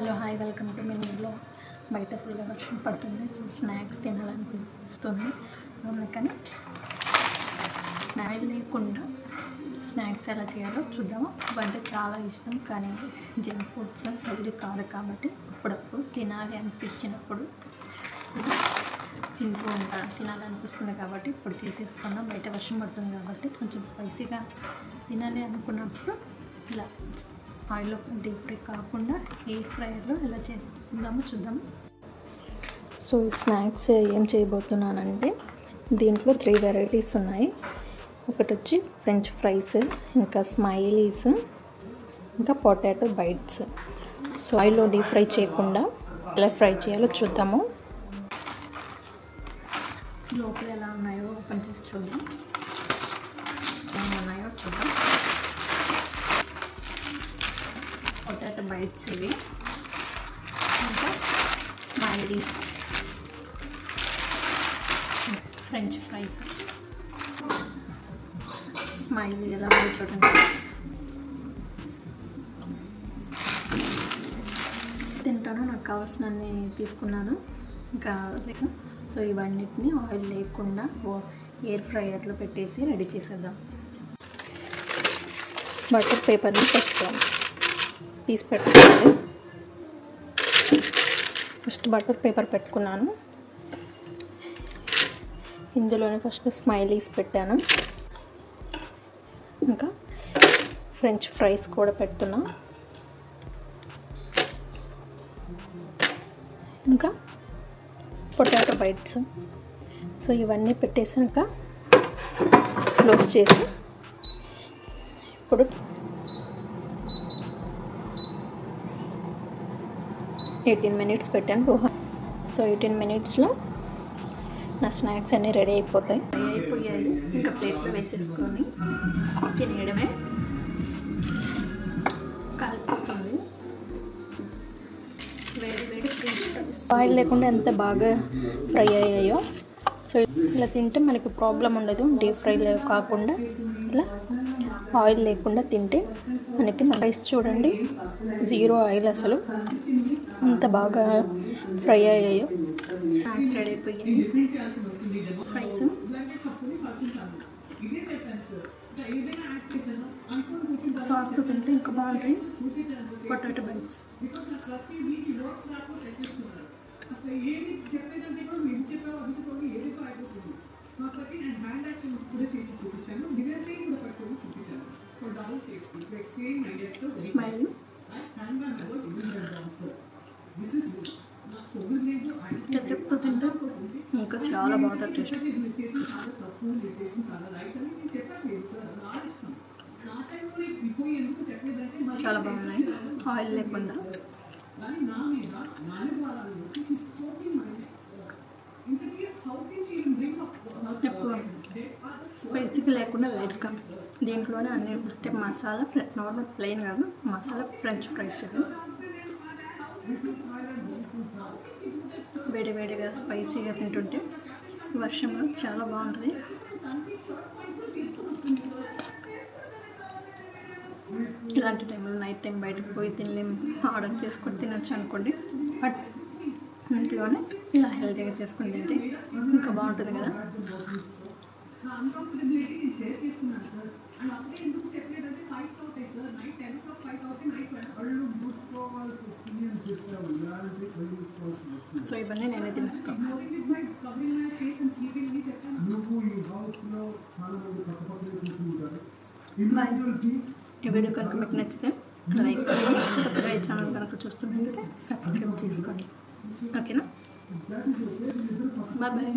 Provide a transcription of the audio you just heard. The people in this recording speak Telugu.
Hello hi welcome to me ఇంట్లో. బయట ఫుల్గా వర్షం పడుతుంది. సో స్నాక్స్ తినాలనిపిస్తుంది. సో అందుకని స్నాక్స్ లేకుండా స్నాక్స్ ఎలా చేయాలో చూద్దాము. అంటే చాలా ఇష్టం, కానీ జంక్ ఫుడ్స్ హెల్దీ కాదు కాబట్టి అప్పుడప్పుడు తినాలి అనిపించినప్పుడు తింటూ ఉంటాను. తినాలనిపిస్తుంది కాబట్టి ఇప్పుడు చేసేసుకున్నాం. బయట వర్షం పడుతుంది కాబట్టి కొంచెం స్పైసీగా తినాలి అనుకున్నప్పుడు ఇలా ఆయిల్లో డీప్ ఫ్రై కాకుండా ఎయిర్ ఫ్రైయర్లో ఎలా చేసుకుందామో చూద్దాం. సో ఈ స్నాక్స్ ఏం చేయబోతున్నానంటే దీంట్లో 3 వెరైటీస్ ఉన్నాయి. ఒకటి వచ్చి ఫ్రెంచ్ ఫ్రైస్, ఇంకా స్మైలీస్, ఇంకా పొటాటో బైట్స్. సో ఆయిల్లో డీప్ ఫ్రై చేయకుండా ఎలా ఫ్రై చేయాలో చూద్దాము. లోపల ఎలా ఉన్నాయో ఓపెన్ చేసి చూద్దాం. ఎలా ఉన్నాయో చూద్దాం. పొటాటో బైట్స్ ఇవి, ఇంకా స్మైలీస్, ఫ్రెంచ్ ఫ్రైస్. స్మైలీ ఎలా ఉందో చూడండి. తింటాను, నాకు కావాల్సినన్ని తీసుకున్నాను. ఇంకా సో ఇవన్నిటిని ఆయిల్ లేకుండా ఎయిర్ ఫ్రైయర్లో పెట్టేసి రెడీ చేసేద్దాం. బటర్ పేపర్ని ఫస్ట్ తీసి పెట్టుకోవాలి. ఫస్ట్ బటర్ పేపర్ పెట్టుకున్నాను. ఇందులోనే ఫస్ట్ స్మైలీస్ పెట్టాను, ఇంకా ఫ్రెంచ్ ఫ్రైస్ కూడా పెడుతున్నా, ఇంకా పొటాటో బైట్స్. సో ఇవన్నీ పెట్టేసాక క్లోజ్ చేసి ఇప్పుడు 18 మినిట్స్ పెట్టాను. సో 18 మినిట్స్లో నా స్నాక్స్ అన్నీ రెడీ అయిపోయాయి. ఇంకా ప్లేట్లో వేసేసుకొని తినేయడమే. కాలిపోతుంది. వేడి వేడి ఆయిల్ లేకుండా ఎంత బాగా ఫ్రై అయ్యాయో. సో ఇలా తింటే మనకి ప్రాబ్లం ఉండదు. డీప్ ఫ్రై కాకుండా ఇలా ఆయిల్ లేకుండా తింటే మనకి రైస్ చూడండి, 0 ఆయిల్, అసలు అంత బాగా ఫ్రై అయ్యాయో. స్నాక్స్ రెడీ అయిపోయింది. ఫ్రైస్ సాస్తో తింటే ఇంకా బాగుంటాయి. పొటాటో బైట్స్ స్మైల్ చెప్తూ తింటే ఇంకా చాలా బాగుంటుంది టేస్ట్. చాలా బాగున్నాయి ఆయిల్ లేకుండా. ఎక్కువ స్పైసీగా లేకుండా లైట్గా దీంట్లోనే అన్ని అంటే మసాలా నార్మల్ ప్లెయిన్ కాదు, మసాలా ఫ్రెంచ్ ఫ్రైస్. వేడి వేడిగా స్పైసీగా తింటుంటే వర్షంలో చాలా బాగుంటుంది. ఇలాంటి టైంలో నైట్ టైం బయటకు పోయి తినలేము, ఆర్డర్ చేసుకొని తినొచ్చు అనుకోండి. బట్ ఇంట్లోనే ఇలా హెల్తీగా చేసుకొని తింటే ఇంకా బాగుంటుంది కదా. సో ఇవన్నీ నేనే తినేస్తాను. బాయ్. ఈ వీడియో కనుక మీకు నచ్చితే లైక్ చేయండి. కొత్తగా ఈ ఛానల్ కనుక చూస్తుంటే సబ్స్క్రైబ్ చేసుకోండి. ఓకేనా? Bye bye.